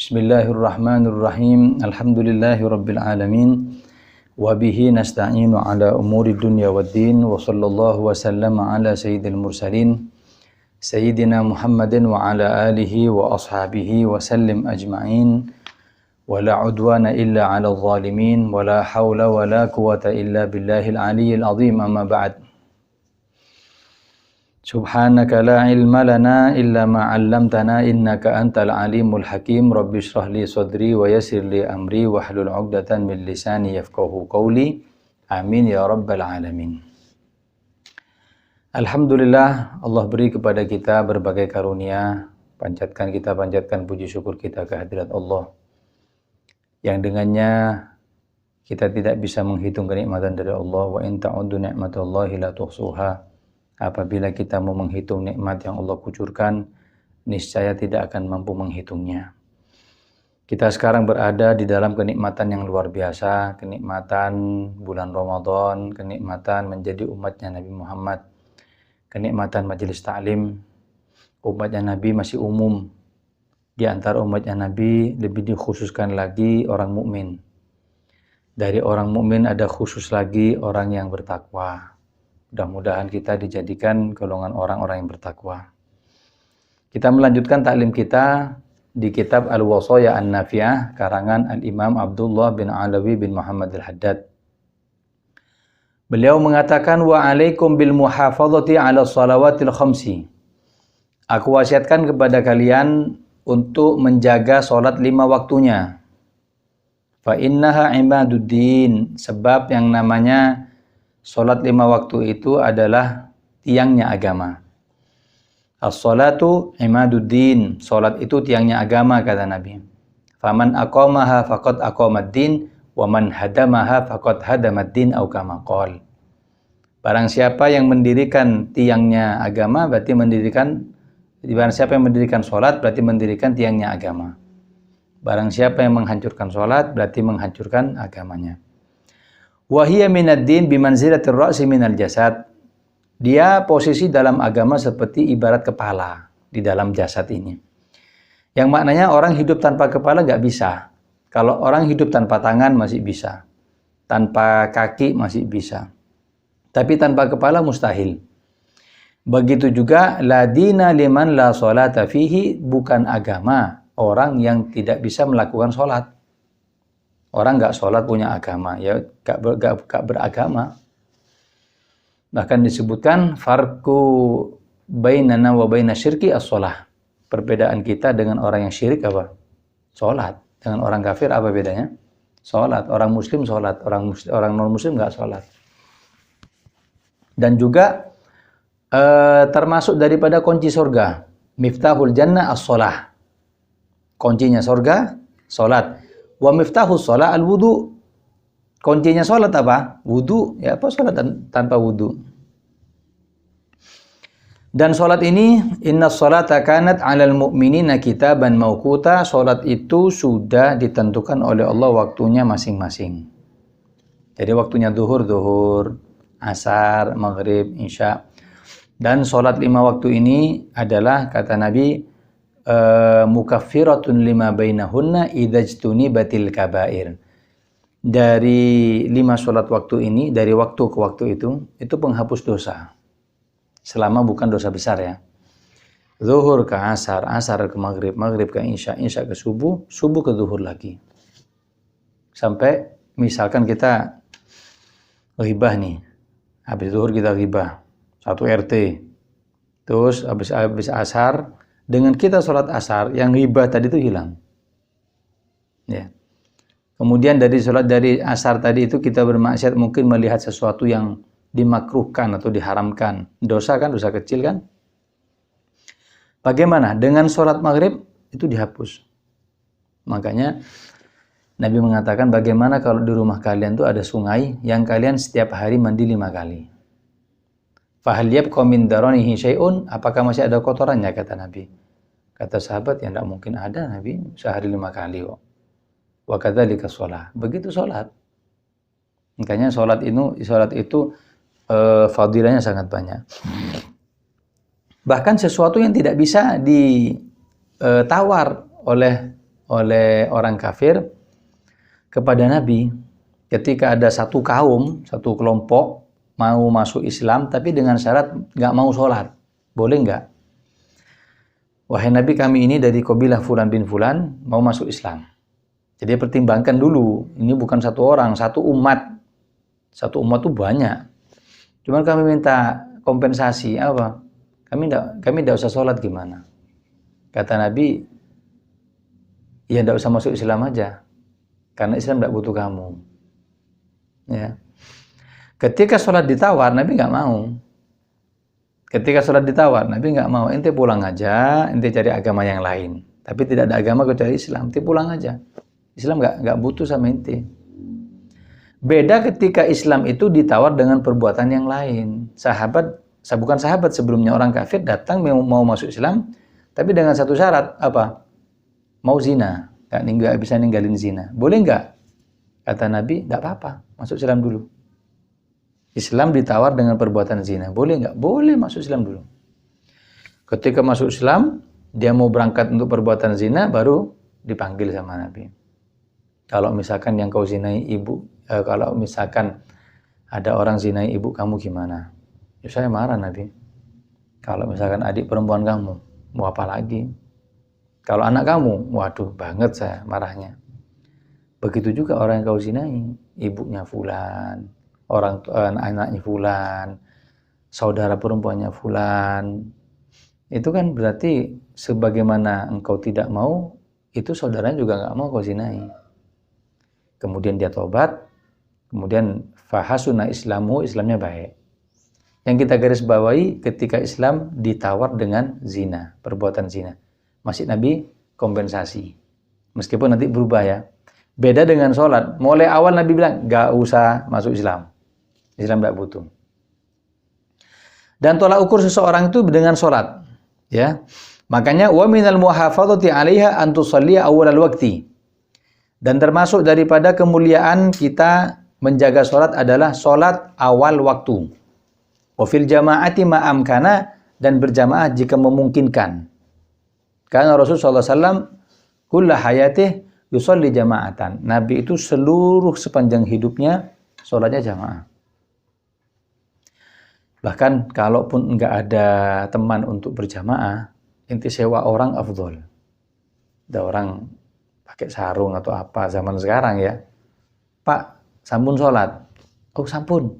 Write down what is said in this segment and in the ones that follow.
Bismillahirrahmanirrahim. Alhamdulillahirabbil alamin. Wa bihi nasta'inu ala umuri dunya waddin. Wa sallallahu wa sallama ala sayyidil mursalin Sayyidina Muhammadin wa ala alihi wa ashabihi wa sallim ajma'in. Wa la udwana illa ala zalimin. Wa la hawla wa la quwata illa billahil aliyyil azim. Amma ba'd. Subhanaka la ilma lana illa ma 'allamtana innaka antal alimul hakim. Rabbi shrah li sadri wa yassir li amri wahlul 'uqdatan min lisani yafqahu qawli. Amin ya rabbal alamin. Alhamdulillah, Allah beri kepada kita berbagai karunia. Kita panjatkan puji syukur kita kehadirat Allah, yang dengannya kita tidak bisa menghitung kenikmatan dari Allah. Wa in ta'uddu ni'matallahi la tuhsuha. Apabila kita mau menghitung nikmat yang Allah kucurkan, niscaya tidak akan mampu menghitungnya. Kita sekarang berada di dalam kenikmatan yang luar biasa, kenikmatan bulan Ramadan, kenikmatan menjadi umatnya Nabi Muhammad, kenikmatan majelis ta'lim. Umatnya Nabi masih umum. Di antara umatnya Nabi lebih dikhususkan lagi orang mukmin. Dari orang mukmin ada khusus lagi orang yang bertakwa. Mudah-mudahan kita dijadikan golongan orang-orang yang bertakwa. Kita melanjutkan taklim kita di kitab Al-Wasaya An-Nafi'ah karangan Al-Imam Abdullah bin Alawi bin Muhammad Al-Haddad. Beliau mengatakan, wa alaikum bil muhafazati ala salawatil khamsi. Aku wasiatkan kepada kalian untuk menjaga salat 5 waktunya. Fa innaha imaduddin, sebab yang namanya salat 5 waktu itu adalah tiangnya agama. As-salatu imaduddin, salat itu tiangnya agama, kata Nabi. Faman aqamaha faqad aqamad-din wa man hadamaha faqad hadamad-din au kama qol. Barang siapa yang mendirikan tiangnya agama berarti barang siapa yang mendirikan salat berarti mendirikan tiangnya agama. Barang siapa yang menghancurkan salat berarti menghancurkan agamanya. Wahiyya minad-din bimanzilatir ra'si minal jasad. Dia posisi dalam agama seperti ibarat kepala di dalam jasad ini. Yang maknanya orang hidup tanpa kepala nggak bisa. Kalau orang hidup tanpa tangan masih bisa. Tanpa kaki masih bisa. Tapi tanpa kepala mustahil. Begitu juga la dina liman la sholata fihi, bukan agama orang yang tidak bisa melakukan sholat. Orang nggak sholat punya agama, ya nggak beragama. Bahkan disebutkan farqu bainana wa baina syirki as-sholah. Perbedaan kita dengan orang yang syirik apa? Sholat. Dengan orang kafir apa bedanya? Sholat. Orang muslim sholat, orang non muslim nggak sholat. Dan juga termasuk daripada kunci surga. Miftahul jannah as-sholah. Kuncinya surga, sholat. Wa miftahus shalah al-wudu. Kuncinya salat apa? Wudu. Ya, apa salat tanpa wudu? Dan salat ini, innas salata kanat 'alal mu'minina kitaban mauquta. Salat itu sudah ditentukan oleh Allah waktunya masing-masing. Jadi waktunya zuhur, asar, maghrib, isya. Dan salat 5 waktu ini adalah, kata Nabi, mukaffiratun lima bainahunna idzajtuni batil kabair. Dari 5 sholat waktu ini, dari waktu ke waktu itu penghapus dosa. Selama bukan dosa besar ya. Zuhur ke asar, asar ke maghrib, maghrib ke isya, isya ke subuh, subuh ke zuhur lagi. Sampai misalkan kita ghibah nih. Habis zuhur kita ghibah. 1 RT. Terus habis asar, dengan kita sholat asar, yang ghibah tadi itu hilang. Ya. Kemudian dari asar tadi itu kita bermaksiat, mungkin melihat sesuatu yang dimakruhkan atau diharamkan. Dosa kan, dosa kecil kan? Bagaimana? Dengan sholat maghrib itu dihapus. Makanya Nabi mengatakan, bagaimana kalau di rumah kalian itu ada sungai yang kalian setiap hari mandi 5 kali. Fahal yabqa min daranihi syai'un, apakah masih ada kotorannya, kata Nabi. Kata sahabat, ya tidak mungkin ada, Nabi sehari 5 kali kok. Wa kadzalika shalah. Begitu salat. Makanya salat itu fadilahnya sangat banyak. Bahkan sesuatu yang tidak bisa ditawar oleh oleh orang kafir kepada Nabi ketika ada satu kaum, satu kelompok mau masuk Islam tapi dengan syarat nggak mau sholat. Boleh nggak? Wahai Nabi, kami ini dari kabilah Fulan bin Fulan mau masuk Islam. Jadi pertimbangkan dulu, ini bukan satu orang, satu umat. Satu umat itu banyak. Cuman kami minta kompensasi apa? Kami tidak usah sholat gimana? Kata Nabi, ya tidak usah masuk Islam aja, karena Islam tidak butuh kamu. Ya. Ketika sholat ditawar, Nabi nggak mau. Ketika sholat ditawar, Nabi nggak mau. Ente pulang aja, ente cari agama yang lain. Tapi tidak ada agama kecuali Islam. Ente pulang aja. Islam nggak butuh sama ente. Beda ketika Islam itu ditawar dengan perbuatan yang lain. Bukan sahabat sebelumnya, orang kafir datang mau masuk Islam, tapi dengan satu syarat apa? Mau zina, nggak bisa ninggalin zina. Boleh nggak? Kata Nabi, nggak apa-apa, masuk Islam dulu. Islam ditawar dengan perbuatan zina. Boleh nggak? Boleh, masuk Islam dulu. Ketika masuk Islam, dia mau berangkat untuk perbuatan zina, baru dipanggil sama Nabi. Kalau misalkan yang kau zinai ibu, kalau misalkan ada orang zinai ibu kamu gimana? Ya saya marah Nabi. Kalau misalkan adik perempuan kamu, mau apa lagi? Kalau anak kamu, waduh banget saya marahnya. Begitu juga orang yang kau zinai, ibunya fulan, anaknya fulan, saudara perempuannya fulan. Itu kan berarti sebagaimana engkau tidak mau, itu saudaranya juga nggak mau kau zinai. Kemudian dia tobat, kemudian fahasuna islamu, Islamnya baik. Yang kita garis bawahi ketika Islam ditawar dengan zina, perbuatan zina. Masih Nabi kompensasi. Meskipun nanti berubah ya. Beda dengan sholat. Mulai awal Nabi bilang, gak usah masuk Islam. Islam tidak butuh. Dan tolak ukur seseorang itu dengan sholat. Ya. Makanya, wa minal muhafadhati 'alaiha an tusalliya awwalal waqti. Dan termasuk daripada kemuliaan kita menjaga sholat adalah sholat awal waktu. Wa fil jama'ati ma'amkana, dan berjamaah jika memungkinkan. Karena Rasulullah SAW kulla hayatih yusolli jama'atan. Nabi itu seluruh sepanjang hidupnya sholatnya jamaah. Bahkan kalaupun enggak ada teman untuk berjamaah, inti sewa orang afdol. Ada orang pakai sarung atau apa zaman sekarang ya. Pak, sampun sholat. Oh sampun.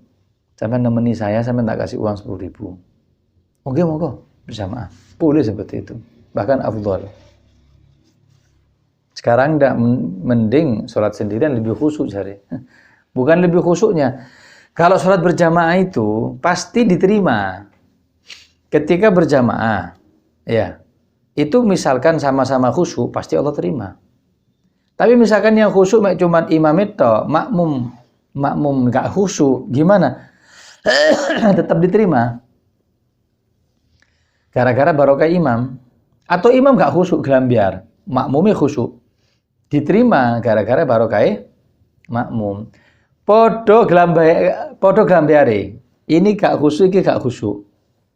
Sampai nemeni saya, sampai tak kasih uang 10.000. Oke, monggo berjamaah. Boleh seperti itu. Bahkan afdol. Sekarang tidak mending sholat sendirian lebih khusyuk cari. Bukan lebih khusyuknya. Kalau sholat berjamaah itu pasti diterima. Ketika berjamaah, ya, itu misalkan sama-sama khusyuk, pasti Allah terima. Tapi misalkan yang khusyuk cuma imam itu, makmum nggak khusyuk, gimana? Tetap diterima. Gara-gara barokah imam. Atau imam nggak khusyuk gelambiar, makmumnya khusyuk. Diterima gara-gara barokah makmum. Podo gelambiare. Ini gak khusyuk, ini gak khusyuk.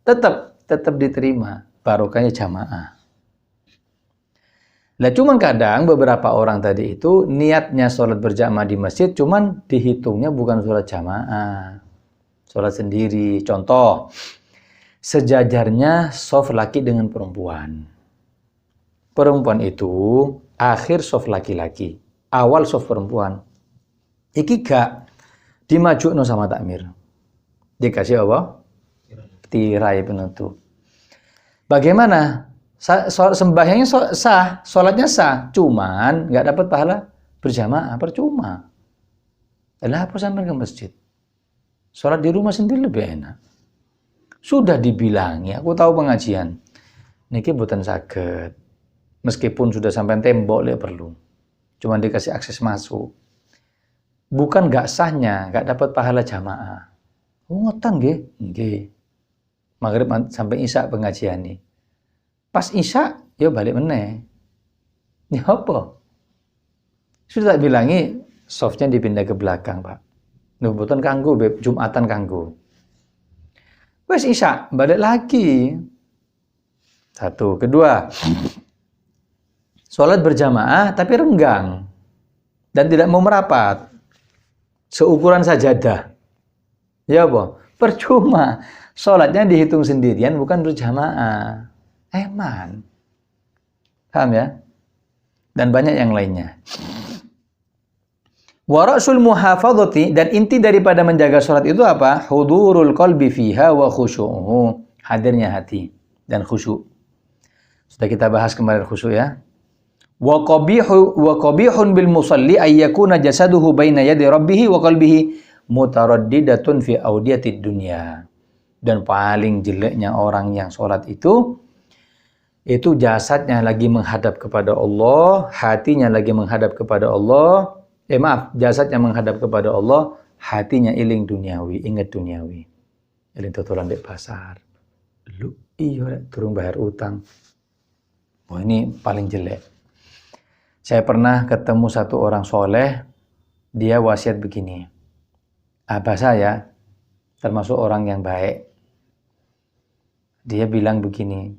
Tetap diterima barokahnya jamaah. Lah cuman kadang beberapa orang tadi itu niatnya sholat berjamaah di masjid, cuman dihitungnya bukan sholat jamaah, sholat sendiri. Contoh, sejajarnya shaf laki dengan perempuan. Perempuan itu akhir shaf laki-laki, awal shaf perempuan. Iki gak dimajukno sama takmir. Dikasih apa? Tirai penutup. Bagaimana? Sembahyangnya sah, sholatnya sah, cuman nggak dapat pahala berjamaah, percuma. Lah apa sampai ke masjid? Sholat di rumah sendiri lebih enak. Sudah dibilangi, aku tahu pengajian. Niki boten saged. Meskipun sudah sampai tembok le perlu. Cuman dikasih akses masuk. Bukan nggak sahnya, nggak dapat pahala jamaah. Oh ngoten nggih? Nggih. Maghrib sampai isya pengajian nih. Pas isya, ya balik meneh. Ini apa? Sudah tak bilangi, softnya dipindah ke belakang, Pak. Nubutan kanggo, Jumatan kanggo. Wes isya, balik lagi. Satu, kedua. sholat berjamaah tapi renggang dan tidak mau merapat, seukuran sajadah. Ya apa? Percuma. Sholatnya dihitung sendirian, bukan berjamaah. Eman. Paham ya? Dan banyak yang lainnya. Wa ra'sul muhafadzati, dan inti daripada menjaga sholat itu apa? Hudurul qalbi fiha wa khusyu'uhu. Hadirnya hati dan khusyuk. Sudah kita bahas kemarin khusyuk ya. Wa qabihun bil musalli ay yakuna jasaduhu baina yadi rabbih wa qalbihi mutaraddidatun fi audiyatid dunya. Dan paling jeleknya orang yang sholat itu jasadnya lagi menghadap kepada Allah, hatinya lagi menghadap kepada Allah. Jasadnya menghadap kepada Allah, hatinya iling duniawi, ingat duniawi. Iling totolan di pasar. Lu iya turun bayar utang. Oh, ini paling jelek. Saya pernah ketemu satu orang soleh, dia wasiat begini. Abah saya termasuk orang yang baik. Dia bilang begini,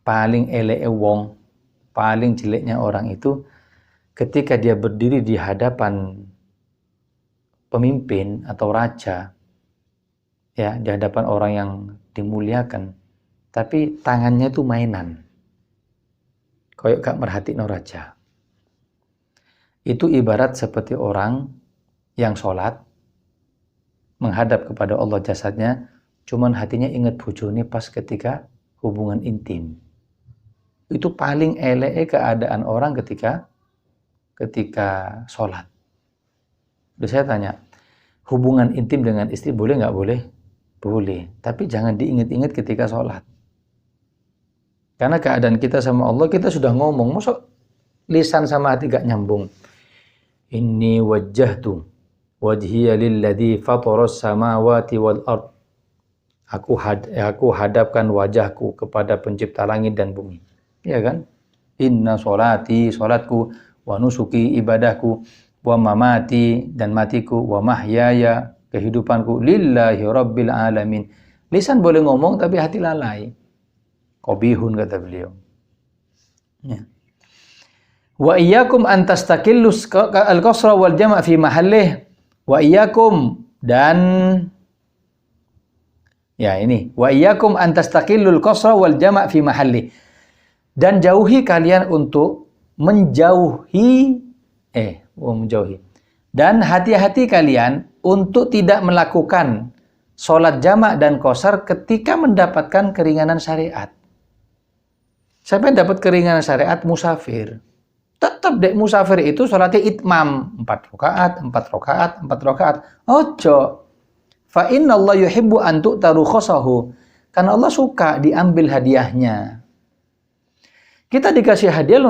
paling elek wong, paling jeleknya orang itu ketika dia berdiri di hadapan pemimpin atau raja, ya, di hadapan orang yang dimuliakan, tapi tangannya itu mainan, koyok gak merhatiin raja. Itu ibarat seperti orang yang sholat, menghadap kepada Allah jasadnya, cuman hatinya ingat bojone pas ketika hubungan intim. Itu paling elek keadaan orang ketika sholat. Terus saya tanya, hubungan intim dengan istri boleh nggak boleh? Boleh. Tapi jangan diingat-ingat ketika sholat. Karena keadaan kita sama Allah, kita sudah ngomong, masa lisan sama hati gak nyambung. Inni wajjahtu wajhiya lilladzi fataras samawati wal ard. Aku hadapkan wajahku kepada pencipta langit dan bumi. Ya kan? Inna sholati, sholatku, wa nusuki, ibadahku, wa mamati, dan matiku, wa mahyaya, kehidupanku, lillahi rabbil alamin. Lisan boleh ngomong tapi hati lalai. Qabihun, kata beliau. Ya. Wa iyyakum an tastaqillu al-qasra wal jama' fi mahallih. Wa iyyakum, dan ya ini, wa iyyakum an tastaqillu al-qasra wal jama' fi mahallih. Dan jauhi kalian untuk menjauhi. Dan hati-hati kalian untuk tidak melakukan sholat jamak dan qasar ketika mendapatkan keringanan syariat. Siapa yang dapat keringanan syariat? Musafir. Tetap dek musafir itu sholatnya itmam, 4 rakaat. Ojo. Fa inna Allah yuhibbu an tu'ta rukhasahu. Karena Allah suka diambil hadiahnya. Kita dikasih hadiah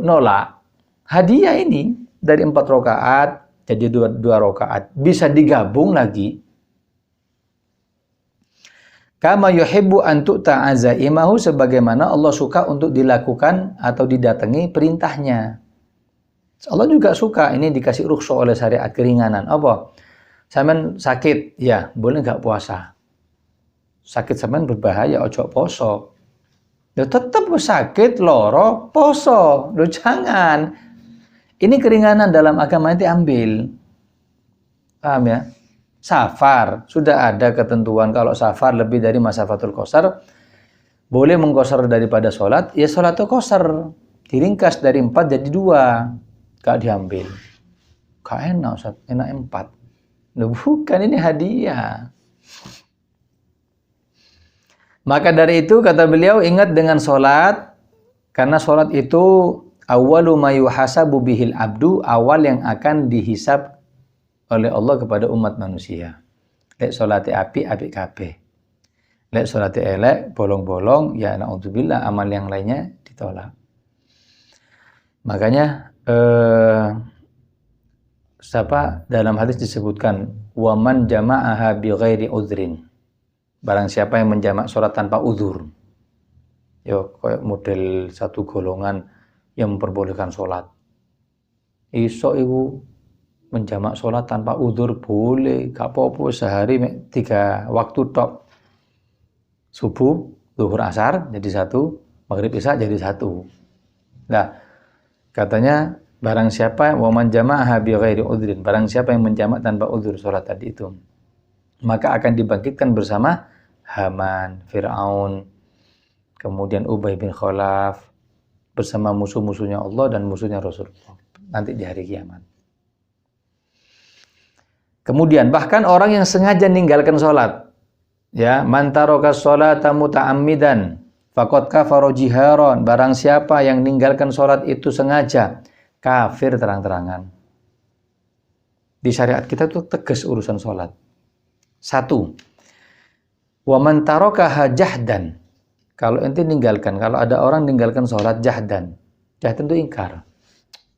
nolak. Hadiah ini dari 4 rakaat jadi 2 rakaat, bisa digabung lagi. Kama yuhibbu an tu'ta azaimahu, sebagaimana Allah suka untuk dilakukan atau didatangi perintahnya. Allah juga suka ini dikasih rukhsah oleh syariat, keringanan. Apa? Sampean sakit, ya boleh nggak puasa. Sakit sampean berbahaya, ojo poso. Ya tetap sakit, loro, poso. Loh jangan. Ini keringanan dalam agama itu ambil. Paham ya? Safar, sudah ada ketentuan kalau safar lebih dari masafatul qasar, boleh mengqasar daripada sholat, ya sholat itu qasar. Diringkas dari 4 jadi 2. Gak diambil. Gak enak, Ustaz. Enak 4. Loh bukan, ini hadiah. Maka dari itu kata beliau, ingat dengan sholat, karena sholat itu awwalu ma yuhasabu bihil abdu, awal yang akan dihisab oleh Allah kepada umat manusia. Lek sholati api kabeh. Lek sholati elek, bolong-bolong, ya na'udzubillah, amal yang lainnya ditolak. Makanya dalam hadis disebutkan, waman jama'aha bi ghairi udhrin. Barang siapa yang menjamak sholat tanpa uzur. Yo, kayak model satu golongan yang memperbolehkan sholat. Iso ibu menjamak sholat tanpa uzur boleh, gak apa-apa, sehari 3 waktu tok. Subuh, zuhur, asar jadi 1, maghrib isya jadi 1. Nah, Katanya barang siapa waman jama'aha bi ghairi udhrin, barang siapa yang menjamak tanpa udzur salat tadi itu, maka akan dibangkitkan bersama Haman, Fir'aun, kemudian Ubay bin Khalaf, bersama musuh-musuhnya Allah dan musuhnya Rasulullah nanti di hari kiamat. Kemudian bahkan orang yang sengaja meninggalkan salat, ya, man taraka sholata muta'ammidan faqad kafara jiharan, barang siapa yang meninggalkan salat itu sengaja, kafir terang-terangan. Di syariat kita tuh tegas urusan salat. Satu, wa man tarakaha jahdan, kalau ente ninggalkan, kalau ada orang ninggalkan salat jahdan itu ingkar.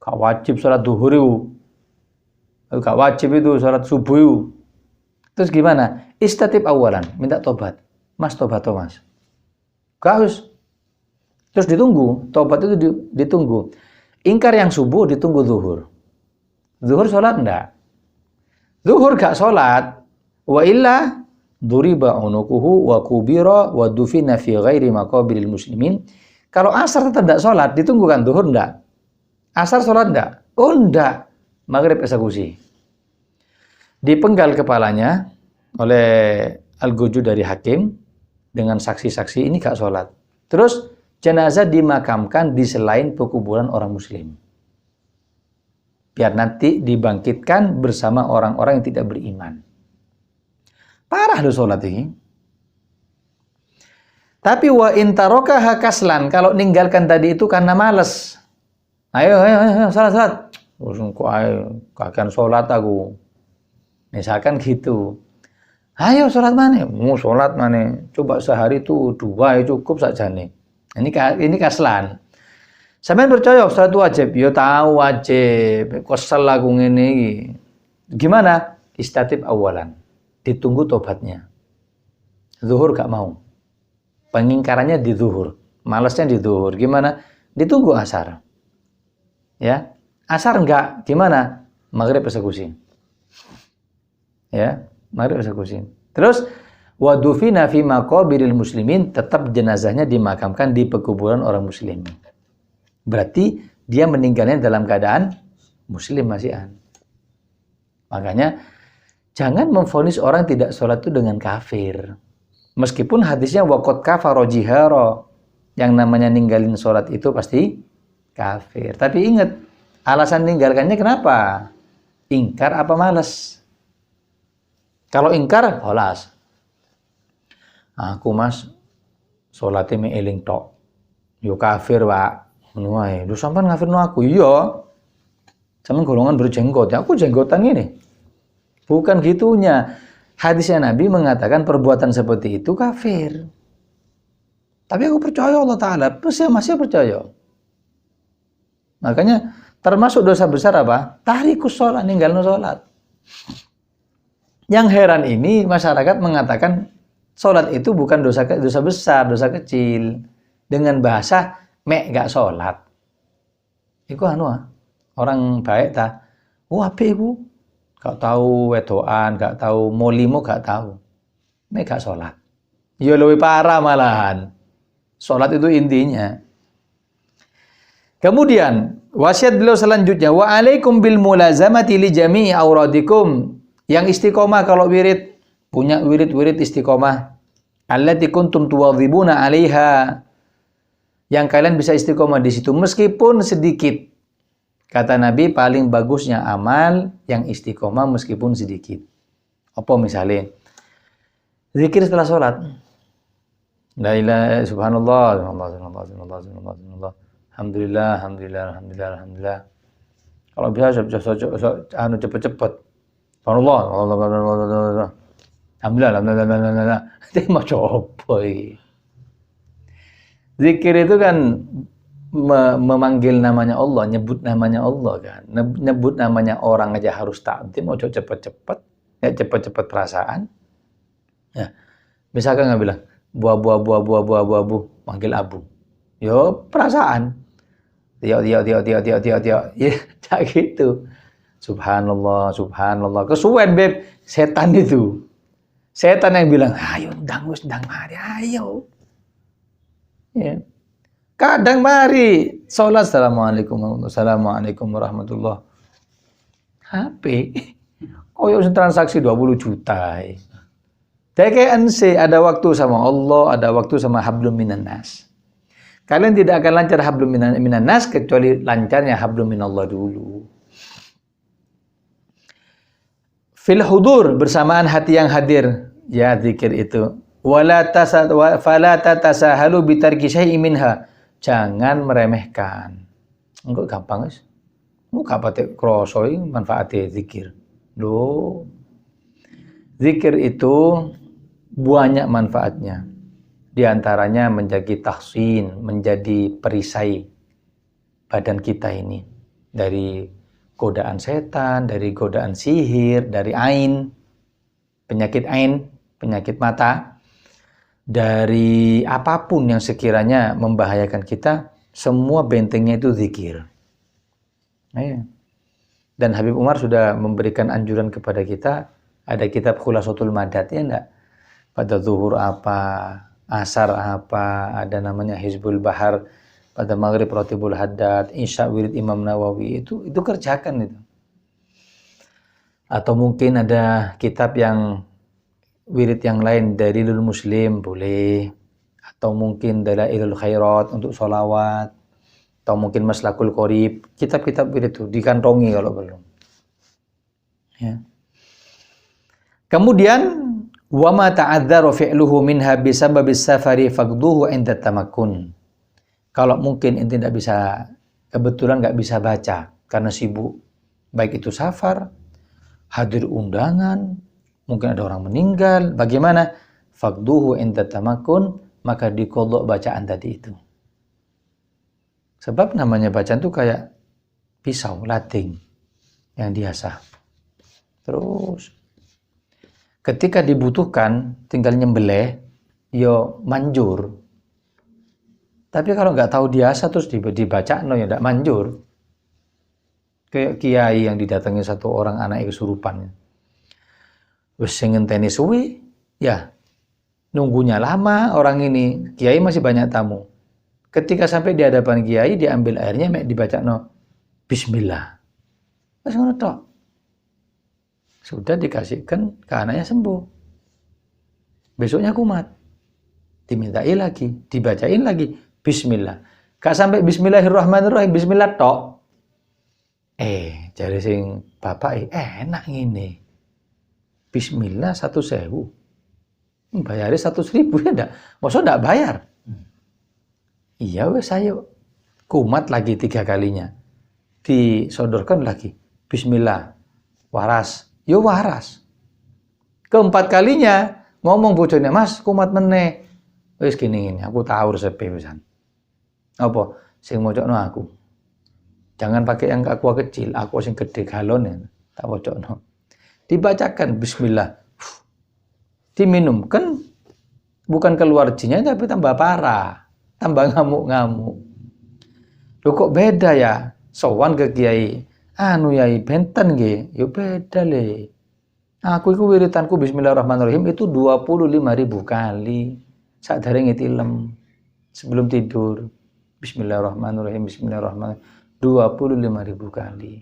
Gak wajib salat duhur itu, gak wajib itu salat subuh itu. Terus gimana? Istatib awalan, minta tobat. Mas tobat Mas. Gak harus. Terus ditunggu, tobat itu ditunggu. Ingkar yang subuh ditunggu zuhur. Zuhur sholat enggak? Zuhur gak sholat. Wa illa duriba unukuhu wa kubira wa dufina fi ghairi maqabiril muslimin. Kalau asar tetap enggak sholat, ditunggu kan zuhur enggak? Asar sholat enggak? Oh enggak. Maghrib eksekusi. Dipenggal kepalanya oleh al-Guju dari hakim dengan saksi-saksi, ini gak sholat. Terus jenazah dimakamkan di selain pekuburan orang muslim. Biar nanti dibangkitkan bersama orang-orang yang tidak beriman. Parah loh sholat ini. Tapi wa intarokaha kaslan, kalau ninggalkan tadi itu karena malas. Ayo, salat. Ayo, kakian sholat aku. Misalkan gitu. Ayo sholat mana? Mau sholat mana? Coba sehari itu 2 ya cukup saja nih. Ini kaslan. Sampeyan percaya sholat wajib? Ya tahu wajib. Kesel aku ngene iki. Gimana? Istatib awalan. Ditunggu tobatnya. Zuhur gak mau. Pengingkarannya di zuhur. Malasnya di zuhur. Gimana? Ditunggu asar. Ya. Asar enggak. Gimana? Maghrib eksekusi. Ya, maghrib eksekusi. Terus wa dufina fi maqabiril muslimin, tetap jenazahnya dimakamkan di pekuburan orang muslim. Berarti dia meninggalnya dalam keadaan muslim masih. Makanya jangan memvonis orang tidak sholat itu dengan kafir. Meskipun hadisnya waqad kafara jihara, yang namanya ninggalin sholat itu pasti kafir. Tapi ingat, alasan ninggalkannya kenapa? Ingkar apa malas? Kalau ingkar, holas. Aku Mas, sholatnya meeling tok. Yo kafir Pak. Menuai. Lu sampai ngafirno aku? Iya. Sampai golongan berjenggot. Ya, aku jenggotan ini. Bukan gitunya. Hadisnya Nabi mengatakan perbuatan seperti itu kafir. Tapi aku percaya Allah Ta'ala. Masih percaya. Makanya termasuk dosa besar apa? Tahrikus sholat, ninggalin sholat. Yang heran ini masyarakat mengatakan sholat itu bukan dosa besar, dosa kecil. Dengan bahasa mek gak sholat. Iku orang baik ta. Apik iku. Gak tahu wedoan, gak tahu molimo, gak tahu. Mek gak sholat. Ya lebih parah malahan. Sholat itu intinya. Kemudian wasiat beliau selanjutnya, wa alaikum bil mulazamati li jami'i auradikum. Yang istiqomah kalau wirid, punya wirid-wirid istiqomah. Allati kuntum tuwadhibuna 'alaiha. Yang kalian bisa istiqomah di situ meskipun sedikit. Kata Nabi, paling bagusnya amal yang istiqomah meskipun sedikit. Apa misalnya? Zikir setelah sholat. La ilaha subhanallah, subhanallah. Alhamdulillah. Kalau bisa cepet-cepet. Alhamdulillah. Itu mau coba. Zikir itu kan memanggil namanya Allah, nyebut namanya Allah kan. Nyebut namanya orang aja harus takdim, mau cepet-cepet, ya cepet-cepet perasaan. Ya. Misalkan nggak bilang buah, manggil abu. Yo perasaan. Tiok. Ya, kayak gitu. Subhanallah. Kesuwen, Beb. Setan itu. Setan yang bilang, ayo, ndang mari, ayo. Ya. Kadang mari sholat assalamualaikum warahmatullah. HP koyo transaksi 20 juta. TKNC ada waktu sama Allah, ada waktu sama hablum minan nas. Kalian tidak akan lancar hablum minan nas kecuali lancarnya hablum minallah dulu. Fil hudur bersamaan hati yang hadir, ya zikir itu. Fala tatasahalu bitarki syai'in minha. Jangan meremehkan. Enggak gampang, guys. Enggak pate kroso manfaatnya zikir. Loh. Zikir itu banyak manfaatnya. Di antaranya menjadi tahsin, menjadi perisai badan kita ini dari godaan setan, dari godaan sihir, dari ain, penyakit mata. Dari apapun yang sekiranya membahayakan kita, semua bentengnya itu zikir. Dan Habib Umar sudah memberikan anjuran kepada kita, ada kitab Khulasatul Madad, ya enggak? Pada zuhur apa, asar apa, ada namanya Hizbul Bahar, pada maghrib Rotibul Haddad, isya wirid Imam Nawawi, itu kerjakan itu. Atau mungkin ada kitab yang wirid yang lain, Dalilul Muslim boleh, atau mungkin Dalailul Khairat untuk sholawat, atau mungkin Maslakul Qorib, kitab-kitab wirid itu dikantongi kalau belum. Ya. Kemudian wa ma ta'adzzaru fi'luhu minha bisababis safari faqduhu 'inda tamakkun. Kalau mungkin ente tidak bisa, kebetulan nggak bisa baca karena sibuk, baik itu safar, hadir undangan, mungkin ada orang meninggal, bagaimana? Faqduhu 'inda tamakkun, maka diqadha bacaan tadi itu. Sebab namanya bacaan itu kayak pisau, lading yang diasah. Terus ketika dibutuhkan tinggal nyembelih, yo manjur. Tapi kalau nggak tahu diasah terus dibaca, no ya nggak manjur. Kayak kiai yang didatangi satu orang anak kesurupan. Wes sing ngenteni suwi, ya nunggunya lama orang ini. Kiai masih banyak tamu. Ketika sampai di hadapan kiai, diambil airnya, mek dibaca no Bismillah. Wes ngono tok. Sudah dikasihkan ke anaknya sembuh. Besoknya kumat. Dimintai lagi, dibacain lagi Bismillah. Gak sampai Bismillahirrahmanirrahim, Bismillah tok. Jare sing bapak enak ngene. Bismillah 1.000. Bayarnya 100.000 ya enggak? Masa enggak bayar? Iya wes ayo. Kumat lagi 3 kalinya. Disodorkan lagi. Bismillah. Waras. Yo waras. Keempat kalinya ngomong bojone, Mas, kumat meneh. Wis gini, aku tahu resepe pisan. Apa? Sing mocokno aku. Jangan pakai yang aqua kecil, aku sing gede galon ya. Tak mocokno. Dibacakan Bismillah. Diminum, kan bukan keluar jinnya tapi tambah parah, tambah ngamuk-ngamuk. Loh kok beda ya? Sowan ke kiai, yai benten nggih, yo beda le. Aku iku wiritanku Bismillahirrahmanirrahim itu 25.000 kali sakderenge tilem sebelum tidur. Bismillahirrahmanirrahim, Bismillahirrahmanirrahim 25.000 kali.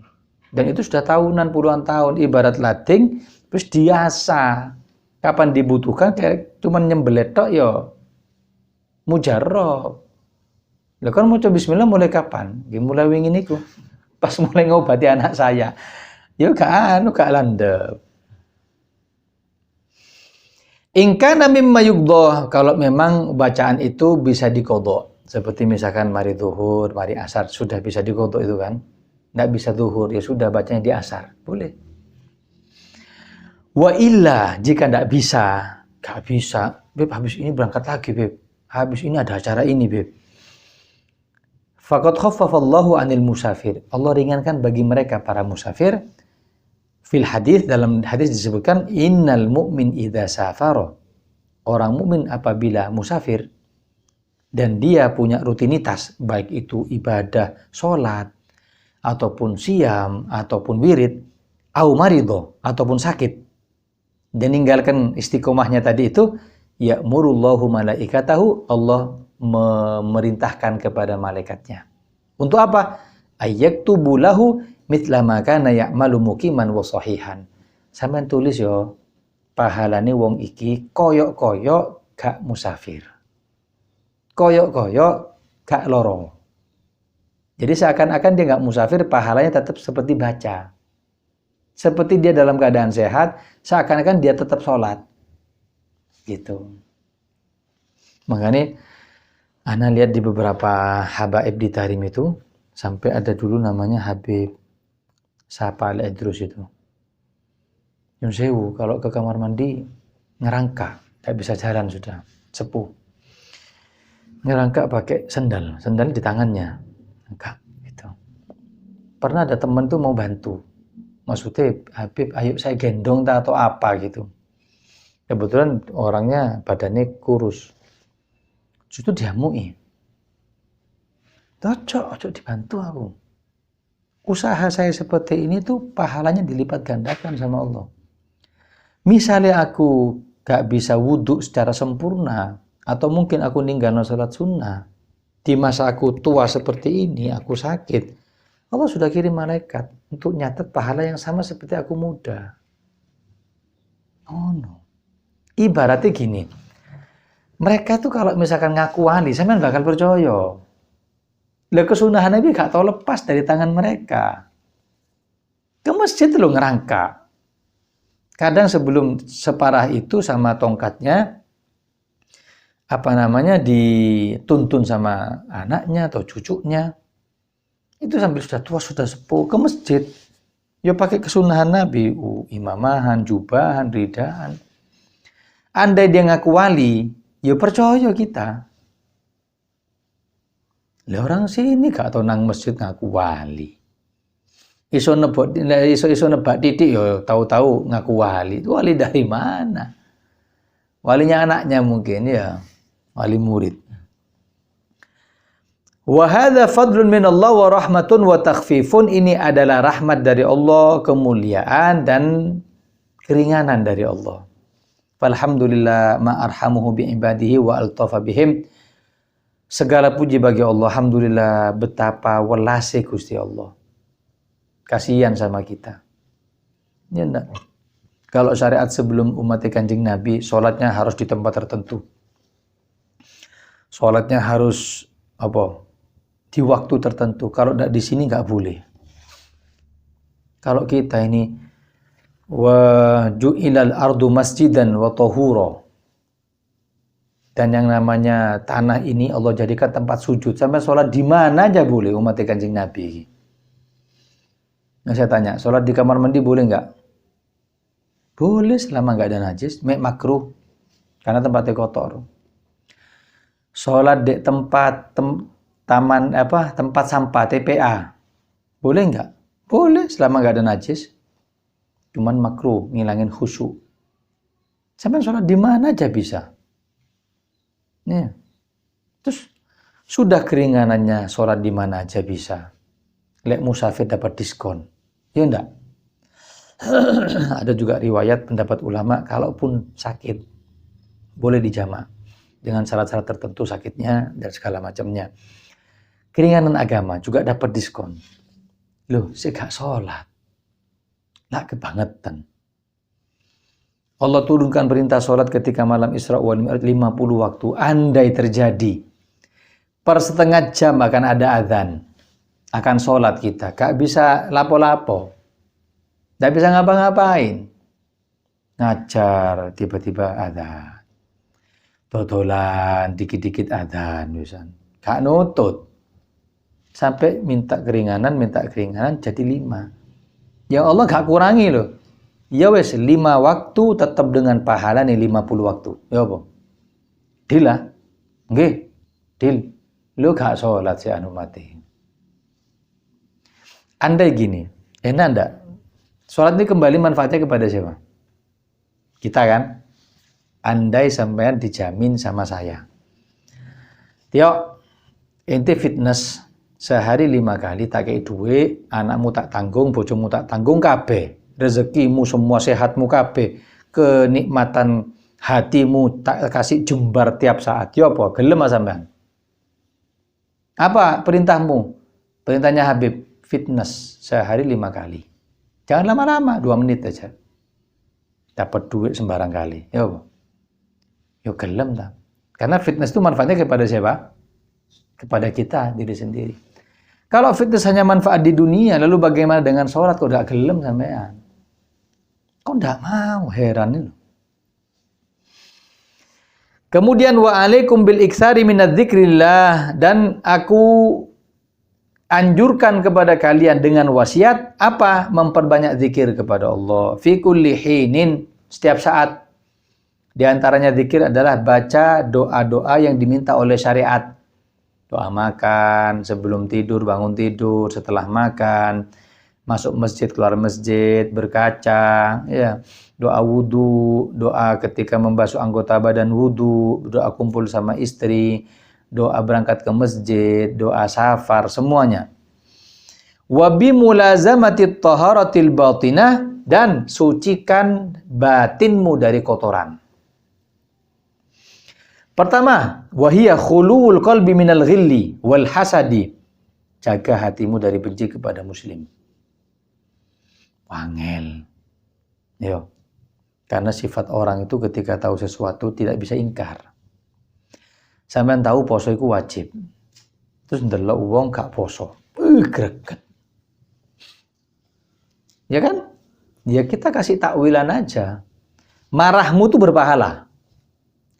Dan itu sudah tahunan, puluhan tahun, ibarat lading terus diasah. Kapan dibutuhkan kayak cuman nyembelet tok ya mujarrab. Lah kan maca bismillah mulai kapan? Ya mulai wingi niku. Pas mulai ngobati anak saya. Ya gak landep. In kana mimma yughdha, kalau memang bacaan itu bisa diqadha. Seperti misalkan mari zuhur, mari asar sudah bisa diqadha itu kan. Enggak bisa zuhur, ya sudah bacanya di asar. Boleh. Wa illa, jika nggak bisa, Beb, habis ini berangkat lagi, Beb. Habis ini ada acara ini, Beb. Faqad khaffafallahu 'anil musafir. Allah ringankan bagi mereka para musafir. Fil hadis, dalam hadis disebutkan innal mu'min idza safara. Orang mukmin apabila musafir dan dia punya rutinitas, baik itu ibadah, sholat, ataupun siam, ataupun wirid, au maridho, ataupun sakit, dan ninggalkan istiqomahnya tadi itu, ya'murullahu malaikatahu, Allah memerintahkan kepada malaikatnya. Untuk apa? Ayyaktubu lahu mithla ma kana ya'malu muqiman wa sahihan. Sampeyan tulis yo pahalane wong iki koyok-koyok gak musafir. Koyok-koyok gak loro. Jadi seakan-akan dia gak musafir, pahalanya tetap seperti baca. Seperti dia dalam keadaan sehat, seakan-akan dia tetap sholat. Gitu. Makanya ana lihat di beberapa habaib di Tahrim itu, sampai ada dulu namanya Habib Sapa Al-Idrus itu. Nyun sewu, kalau ke kamar mandi ngerangka, gak bisa jalan sudah, sepuh. Ngerangka pakai sendal di tangannya. Enggak, gitu. Pernah ada teman tuh mau bantu. Maksudnya, Habib, ayo saya gendong atau apa gitu. Kebetulan orangnya badannya kurus. Justru dia MUI. Ojo dibantu aku. Usaha saya seperti ini tuh pahalanya dilipat gandakan sama Allah. Misalnya aku gak bisa wudhu secara sempurna, atau mungkin aku ninggalin salat sunnah, di masa aku tua seperti ini, aku sakit, Allah sudah kirim malaikat untuk nyatet pahala yang sama seperti aku muda. Oh no. Ibaratnya gini, mereka tuh kalau misalkan ngaku wali, saya bakal percaya. Lah kesunahan Nabi gak tahu lepas dari tangan mereka. Ke masjid lo ngerangka. Kadang sebelum separah itu sama tongkatnya, dituntun sama anaknya atau cucunya. Itu sambil sudah tua, sudah sepuh, ke masjid. Ya pakai kesunahan Nabi, imamahan, jubahan, ridaan. Andai dia ngaku wali, ya percaya kita. Lah orang sini gak tau nang masjid ngaku wali. Iso nebak titik ya tahu-tahu ngaku wali. Wali dari mana? Walinya anaknya mungkin ya, wali murid. Wa hadza fadlun min Allah wa rahmatun wa takhfifun. Ini adalah rahmat dari Allah, kemuliaan dan keringanan dari Allah. Alhamdulillah ma arhamuhu bi ibadihi wa altafa bihim. Segala puji bagi Allah. Alhamdulillah betapa welase Gusti Allah. Kasihan sama kita. Ya enggak? Kalau syariat sebelum umat Kanjeng Nabi, sholatnya harus di tempat tertentu. Sholatnya harus di waktu tertentu. Kalau enggak di sini enggak boleh. Kalau kita ini wa ju'ilal ardu masjidan wa tahura. Dan yang namanya tanah ini Allah jadikan tempat sujud. Sampai sholat di mana aja boleh umat Kanjeng Nabi. Nah saya tanya, sholat di kamar mandi boleh nggak? Boleh selama nggak ada najis, makruh. Karena tempatnya kotor. Sholat di tempat tempat sampah TPA. Boleh nggak? Boleh selama nggak ada najis. Cuman makruh, ngilangin khusyuk. Sampai sholat di mana aja bisa. Nih. Terus sudah keringanannya sholat di mana aja bisa. Lek musafir dapat diskon. Ya enggak? Ada juga riwayat pendapat ulama, kalaupun sakit boleh dijamak dengan syarat-syarat tertentu sakitnya dan segala macamnya. Keringanan agama juga dapat diskon. Loh, saya gak sholat. Lah kebangetan. Allah turunkan perintah sholat ketika malam Isra wal Mi'raj 50 waktu. Andai terjadi per setengah jam akan ada azan, akan sholat kita. Gak bisa lapo-lapo. Gak bisa ngapa-ngapain. Ngajar, tiba-tiba azan. Dodolan, dikit-dikit azan. Gak nutut. Sampai minta keringanan jadi 5. Ya Allah gak kurangi loh. Ya wes 5 waktu tetap dengan pahala nih 50 waktu. Ya apa? Deal lah. Nggih. Deal. Lu gak sholat si anu mati. Andai gini, enak enggak? Sholat ini kembali manfaatnya kepada siapa? Kita kan? Andai sampean dijamin sama saya. Tio, ente fitness sehari 5 kali tak kei duit, anakmu tak tanggung, bojomu tak tanggung kabeh. Rezekimu semua sehatmu kabeh. Kenikmatan hatimu tak kasih jembar tiap saat. Ya apa? Gelem sampean? Apa perintahmu? Perintahnya Habib, fitness sehari 5 kali. Jangan lama-lama, 2 menit aja. Dapat duit sembarang kali. Yo gelem tak? Karena fitness itu manfaatnya kepada siapa? Kepada kita, diri sendiri. Kalau fitness hanya manfaat di dunia, lalu bagaimana dengan sholat? Kok udah gelem sampean? Kok enggak mau? Heran ini. Kemudian wa alaikum bil iksari minadz dzikrillah, dan aku anjurkan kepada kalian dengan wasiat apa? Memperbanyak zikir kepada Allah fi kulli hinin, setiap saat. Di antaranya zikir adalah baca doa-doa yang diminta oleh syariat. Doa makan, sebelum tidur, bangun tidur, setelah makan, masuk masjid, keluar masjid, berkaca, ya. Doa wudu, doa ketika membasuh anggota badan wudu, doa kumpul sama istri, doa berangkat ke masjid, doa safar, semuanya. Wa bi mulazamatit taharatil batinah, dan sucikan batinmu dari kotoran. Pertama, wahiyya khuluwul qalbi minal ghilli wal hasadi. Jaga hatimu dari benci kepada muslim. Wangel. Yo. Karena sifat orang itu ketika tahu sesuatu tidak bisa ingkar. Sampeyan tahu poso itu wajib. Terus ndelok wong gak poso. Greget. Ya kan? Ya kita kasih takwilan aja. Marahmu tuh berpahala.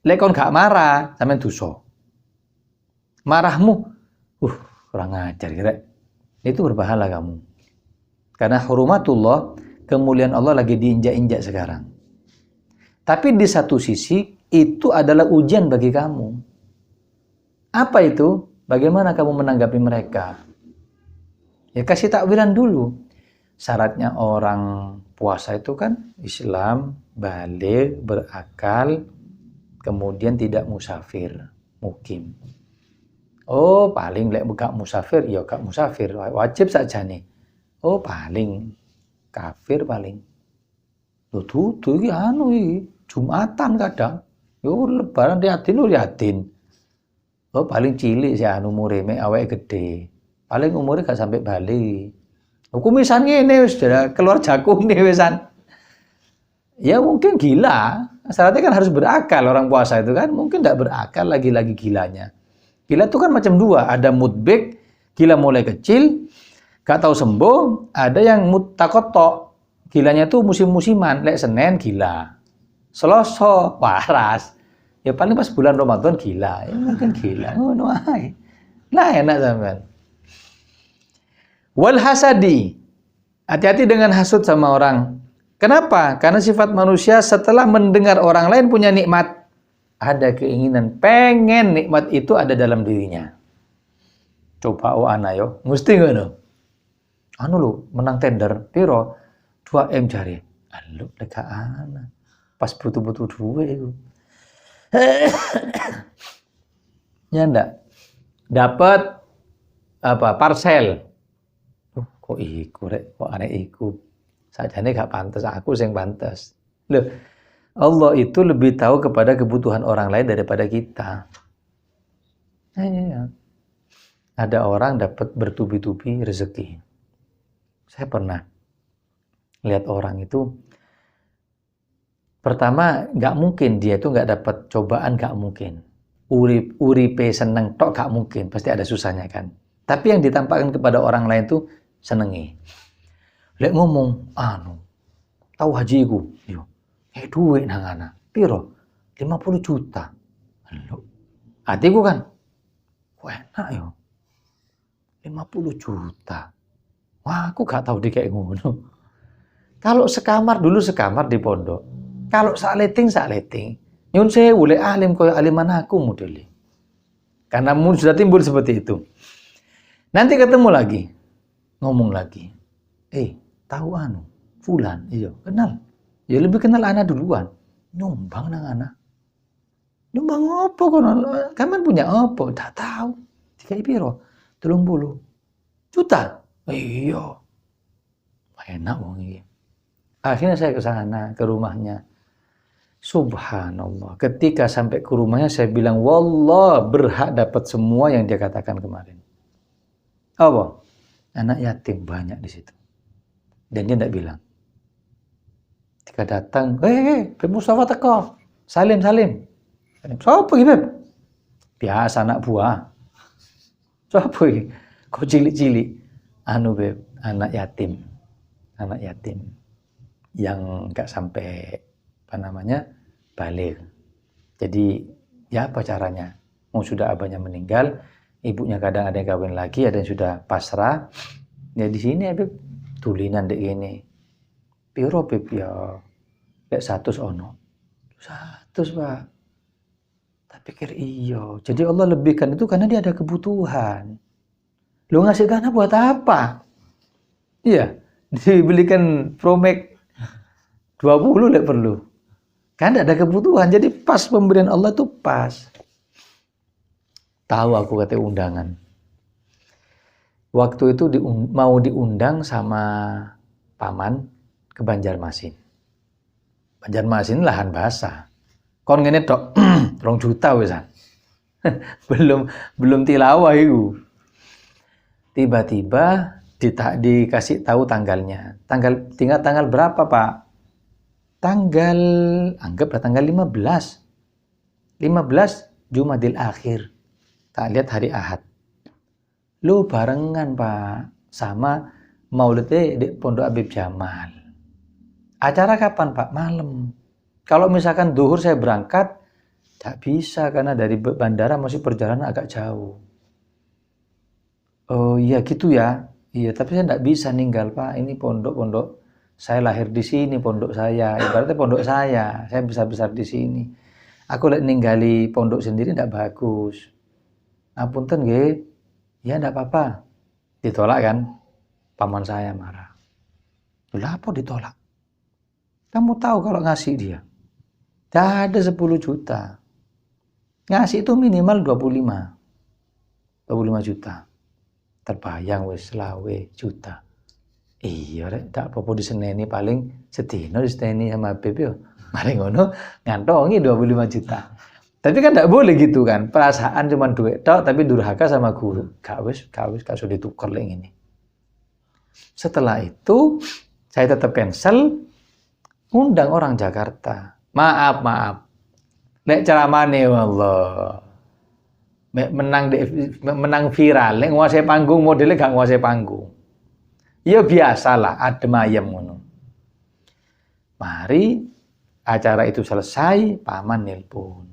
Lek kon gak marah, sampean dosa. Marahmu, kurang ajar kira. Itu berpahala kamu. Karena hurumatullah, kemuliaan Allah lagi diinjak-injak sekarang. Tapi di satu sisi, itu adalah ujian bagi kamu. Apa itu? Bagaimana kamu menanggapi mereka? Ya kasih takwilan dulu. Syaratnya orang puasa itu kan Islam, baligh, berakal, kemudian tidak musafir, mukim. Oh, paling lek gak musafir, ya gak musafir, wajib saja nih. Oh, paling kafir paling. Loh dudu iki anu iki, Jumatan kadang. Yo lebaran liatin. Oh, paling cilik sih anu umure mek awake gede. Paling umure gak sampai balik. Kumisan ngene wis keluar jakung nih wisan. Ya mungkin gila. Syaratnya kan harus berakal orang puasa itu kan. Mungkin tidak berakal lagi-lagi gilanya. Gila itu kan macam dua. Ada mudbik, gila mulai kecil, gak tahu sembuh. Ada yang mutakotok. Gilanya tuh musim-musiman, lek Senin gila, Selasa waras, ya paling pas bulan Ramadan gila, ya mungkin gila, ngono ae. Lah enak sampean. Wal hasadi, hati-hati dengan hasud sama orang. Kenapa? Karena sifat manusia setelah mendengar orang lain punya nikmat, ada keinginan, pengen nikmat itu ada dalam dirinya. Coba ana yo, mesti ngono. Anu lho, menang tender, piro? 2M jari. Alu leka ana. Pas butuh-butuh duit itu. Ya ndak. Dapat apa? Parcel. Kok iku rek, kok aneh iku. Sajane gak pantas, aku sing pantas. Loh, Allah itu lebih tahu kepada kebutuhan orang lain daripada kita. Ya. Ada orang dapat bertubi-tubi rezeki. Saya pernah lihat orang itu, pertama nggak mungkin dia itu nggak dapat cobaan, nggak mungkin. Uripe seneng tok nggak mungkin, pasti ada susahnya kan. Tapi yang ditampakkan kepada orang lain tuh senengi. Lek ngomong, tahu hajiku, yo, duit nang ana, piro? 50 juta. Lho, hatiku kan, kok enak yo, 50 juta. Wah, aku gak tahu dia kayak ngono. Kalau sekamar di pondok. Kalau sakleting. Nyun sewu lek alim koyo aliman aku modele. Karena sudah timbul seperti itu. Nanti ketemu lagi. Ngomong lagi. Tahu anu, fulan, iya, kenal. Ya lebih kenal ana duluan. Nyumbang nang ana. Nyumbang apa kono? Kamu punya apa? Tak tahu. Dikai piro? 30 juta. Iya. Enak wong iki. Akhirnya saya ke sana, ke rumahnya. Subhanallah. Ketika sampai ke rumahnya saya bilang, wallah berhak dapat semua yang dia katakan kemarin. Apa? Anak yatim banyak di situ. Dan dia tidak bilang. Ketika datang, Beb Mustafa teko. Salim. Siapa ini, Beb? Biasa anak buah. Siapa ini? Kok cilik-cilik? Anu, Beb, anak yatim. Anak yatim. Yang nggak sampai, balik. Jadi, ya apa caranya? Mau sudah abahnya meninggal, ibunya kadang ada yang kawin lagi, ada yang sudah pasrah. Ya di sini ya, Beb, tulinan dek ini. Piro, Beb, ya. Kayak 100 ono. 100, Pak. Tak pikir iya. Jadi Allah lebihkan itu karena dia ada kebutuhan. Lu ngasih karena buat apa? Iya. Dibelikan Promax 20 lek perlu. Kan ada kebutuhan. Jadi pas pemberian Allah itu pas. Tahu aku kata undangan. Waktu itu mau diundang sama paman ke Banjarmasin. Banjarmasin lahan basah. Kon ngene tok 2 juta wisan. belum tilawah itu. Tiba-tiba dikasih tahu tanggalnya. Tinggal tanggal berapa, Pak? Anggaplah tanggal 15. 15 Jumadil Akhir. Tak lihat hari Ahad. Lu barengan, Pak, sama maulidnya di Pondok Habib Jamal. Acara kapan, Pak? Malam. Kalau misalkan duhur saya berangkat, tak bisa karena dari bandara masih perjalanan agak jauh. Oh iya gitu ya. Iya, tapi saya tidak bisa ninggal, Pak. Ini pondok. Saya lahir di sini, pondok saya. Ibaratnya pondok saya besar di sini. Aku lihat ninggali pondok sendiri tidak bagus. Apunten nggih. Ya tidak apa-apa. Ditolak kan? Paman saya marah. Lah apa ditolak? Kamu tahu kalau ngasih dia. Dah ada 10 juta. Ngasih itu minimal 25 juta. Terbayang wis 20 juta. Iya rek, tak apa-apa diseneni paling sedina diseneni sama Beb yo. Mari ngono ngantongi 25 juta. Tapi kan tidak boleh gitu kan. Perasaan cuma duit tok tapi durhaka sama guru. Gak wis sudah ditukar lagi ini. Setelah itu saya tetap cancel, undang orang Jakarta. Maaf. Nek ceramane wallah. Menang viral, nek nguasai panggung modelnya gak nguasai panggung. Ya biasalah, adem ayem ngono. Mari acara itu selesai, paman nelpon.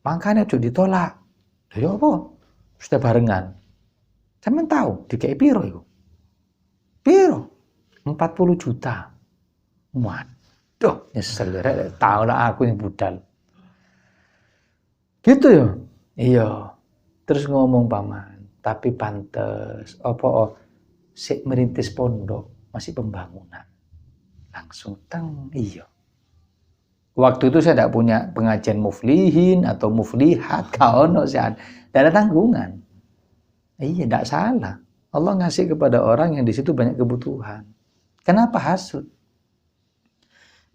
Makanya juga ditolak. Ya apa? Sudah barengan. Saya tahu, di kayak piro itu. Piro? 40 juta. Waduh, nyesel ya. Tahu lah aku yang budal. Gitu ya? Iya. Terus ngomong paman, tapi pantes. Sik merintis pondok, masih pembangunan. Langsung iya. Waktu itu saya tidak punya pengajian muflihin atau muflihat, kaono sehat. Tidak ada tanggungan. Iya, tidak salah. Allah ngasih kepada orang yang di situ banyak kebutuhan. Kenapa hasud?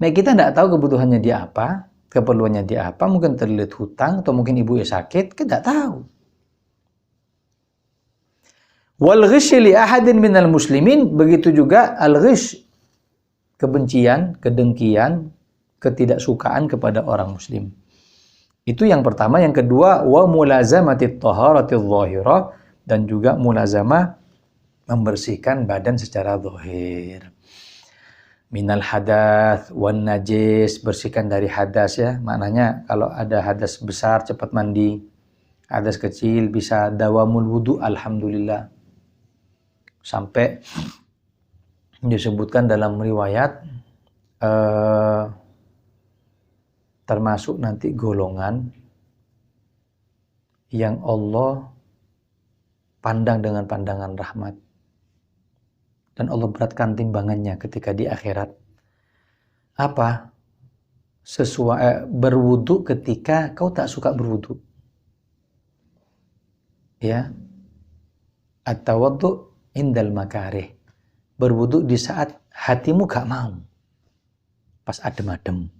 Nah, kita tidak tahu kebutuhannya dia apa, keperluannya dia apa, mungkin terlilit hutang, atau mungkin ibunya sakit, kita tidak tahu. Wal ghishi li ahadin minal muslimin, begitu juga al-ghish, kebencian, kedengkian, ketidaksukaan kepada orang muslim. Itu yang pertama. Yang kedua, wa mulazamatit taharatil zahirah, dan juga mulazamah membersihkan badan secara zahir. Minal hadas wan najis, bersihkan dari hadas ya. Maknanya kalau ada hadas besar cepat mandi, hadas kecil bisa dawamul wudu, alhamdulillah. Sampai disebutkan dalam riwayat termasuk nanti golongan yang Allah pandang dengan pandangan rahmat. Dan Allah beratkan timbangannya ketika di akhirat. Apa? Berwudu ketika kau tak suka berwudu. Ya. At-tawaddu indal makarih. Berwudu di saat hatimu gak mau. Pas adem-adem,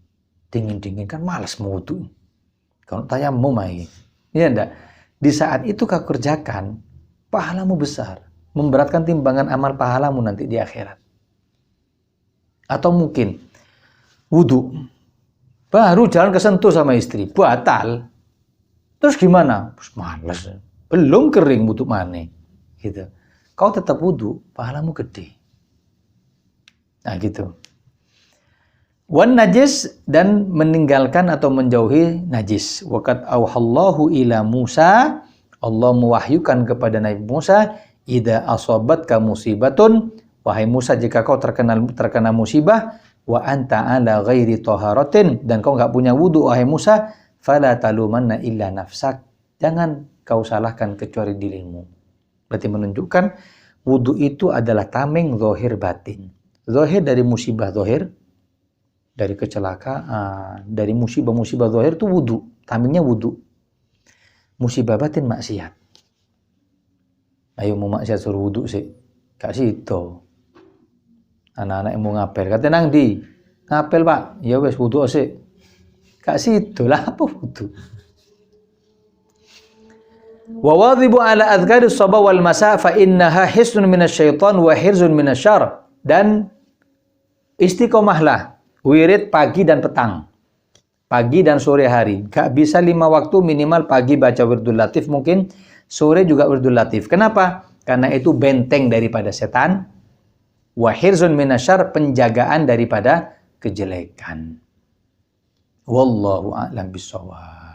dingin-dingin kan malas mau wudu. Kalau tayamum aja. Iya enggak? Di saat itu kau kerjakan, pahalamu besar, memberatkan timbangan amal pahalamu nanti di akhirat. Atau mungkin wudu, baru jalan kesentuh sama istri, batal. Terus gimana? Malas, belum kering wudu mana, gitu. Kau tetap wudu, pahalamu gede. Nah gitu. Wan najis, dan meninggalkan atau menjauhi najis. Waqad auhallahu ila Musa, Allah mewahyukan kepada Nabi Musa, idza asabatka musibatun, wahai Musa, jika kau terkena musibah, wa anta ala ghairi taharatin, dan kau enggak punya wudu, wahai Musa, fala talumanna illa nafsak, jangan kau salahkan kecuali dirimu. Berarti menunjukkan wudu itu adalah tameng zahir batin. Zahir dari musibah zahir, dari kecelakaan, dari musibah-musibah zahir itu wudu, tamengnya wudu. Musibah batin maksiat. Ayo mau maksiat suruh wudu sih, kak situ. Anak-anak yang mau ngapel, kata nang di ngapel pak, ya wes wudu sih, kak situ lah apa wudu. Wa wadhibu ala adhkari sabah wal masa fa innaha hisnun minasyaitan wa hirzun minasyar, dan istiqomahlah wirid pagi dan petang, pagi dan sore hari. Gak bisa 5 waktu, minimal pagi baca wirdul latif, mungkin sore juga wirdul latif. Kenapa? Karena itu benteng daripada setan. Wa hirzun minasyar, penjagaan daripada kejelekan. Wallahu a'lam bishawab.